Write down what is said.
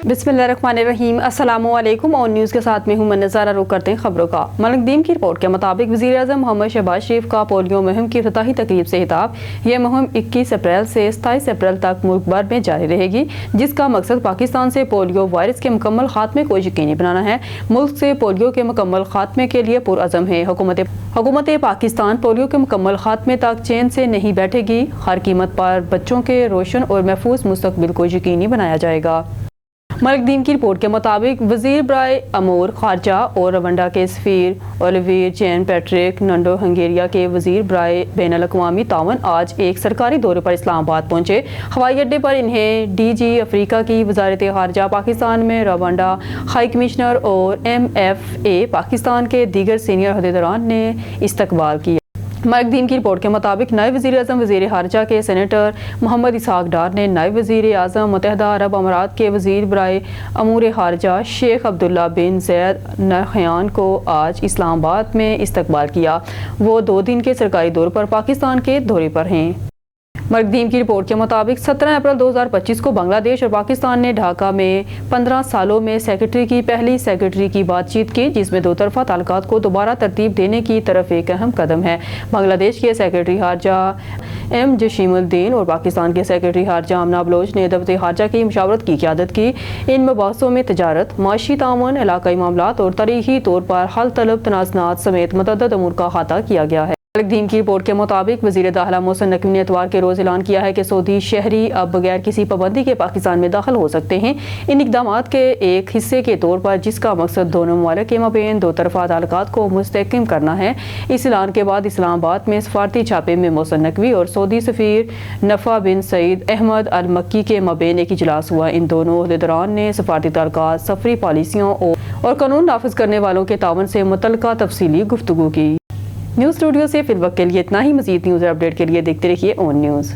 बिस्मिल्लाहिर्रहमानिर्रहीम। अस्सलामुअलैकुम। On news के साथ में हूं मैं नज़ारा। रुख करते हैं खबरों का। मलिक दीम की रिपोर्ट के मुताबिक वज़ीर-ए-आज़म मोहम्मद शहबाज शरीफ का पोलियो मुहिम की इफ्तिताही तकरीब से खिताब। यह मुहिम 21 अप्रैल से 27 अप्रैल तक मुल्क भर में जारी रहेगी, जिसका मकसद पाकिस्तान से पोलियो वायरस के मुकम्मल खात्मे को यकीनी बनाना है। मुल्क से पोलियो के मुकम्मल खात्मे के लिए पुरअज़म है। हुकूमत पाकिस्तान पोलियो के मुकम्मल खात्मे तक चैन से नहीं बैठेगी। हर कीमत पर बच्चों के रोशन और महफूज मुस्तकबिल को यकीनी बनाया जाएगा। मलिक दीम की रिपोर्ट के मुताबिक वज़ीर बराए अमूर खारजा और रवांडा के सफ़ीर ओलिवियर जैन पैट्रिक नंडो हंगेरिया के वज़ीर बराए बैनुल अक़वामी ताउन आज एक सरकारी दौरे पर इस्लामाबाद पहुँचे। हवाई अड्डे पर इन्हें DG अफ्रीका की वज़ारत खारजा पाकिस्तान में रवांडा हाई कमिश्नर और MFA पाकिस्तान के दीगर सीनियर अहदेदारान ने इस्तकबाल किया। मलिक दीम की रिपोर्ट के मुताबिक नायब वज़ीर-ए-आज़म वज़ीर खारजा के सेनेटर मोहम्मद इसहाक डार ने नायब वज़ीर-ए-आज़म मुत्तहिदा अरब अमारात के वज़ीर बराए अमूर खारजा शेख अब्दुल्ला बिन ज़ैद नहयान को आज इस्लामाबाद में इस्तकबाल किया। वो 2 दिन के सरकारी दौरे पर पाकिस्तान के दौरे पर हैं। मलिक दीम की रिपोर्ट के मुताबिक 17 अप्रैल 2025 को बांग्लादेश और पाकिस्तान ने ढाका में 15 सालों में सेक्रेटरी की पहली सेक्रेटरी की बातचीत की, जिसमें दो तरफा ताल्लुकात को दोबारा तरतीब देने की तरफ एक अहम कदम है। बांग्लादेश के सेक्रेटरी खारजा M जशीमुद्दीन और पाकिस्तान के सेक्रेटरी खारजा आमना बलोच ने दफ्तर खारजा की मुशावरत की क़यादत की। इन मबाहसों में तजारत, माशी ताउन, इलाकाई मामलात और तारीखी तौर पर हल तलब तनाज़ुरात समेत मुतअद्दिद अमूर का अहाता किया गया है। मलिक दीम की रिपोर्ट के मुताबिक वज़ीर दाखिला मोहसिन नकवी ने इतवार के रोज़ ऐलान किया है कि सऊदी शहरी अब बगैर किसी पाबंदी के पाकिस्तान में दाखिल हो सकते हैं। इन इक़दामात के एक हिस्से के तौर पर, जिसका मकसद दोनों ममालिक के माबैन दो तरफा ताल्लुकात को मुस्तहकम करना है। इस ऐलान के बाद इस्लामाबाद में सफारती छापे में मोहसिन नकवी और सऊदी सफ़ीर नफ़ा बिन सईद अहमद अल मक्की के माबैन एक इजलास हुआ। इन दोनों अहदेदारान ने सफारती ताल्लुकात, सफरी पॉलिसियों और कानून नाफिज करने वालों के ताउन से मुतल्लिका तफसीली गुफ्तगू की। न्यूज़ स्टूडियो से फिल वक्त के लिए इतना ही। मज़ीद न्यूज़ अपडेट के लिए देखते रहिए ऑन न्यूज़।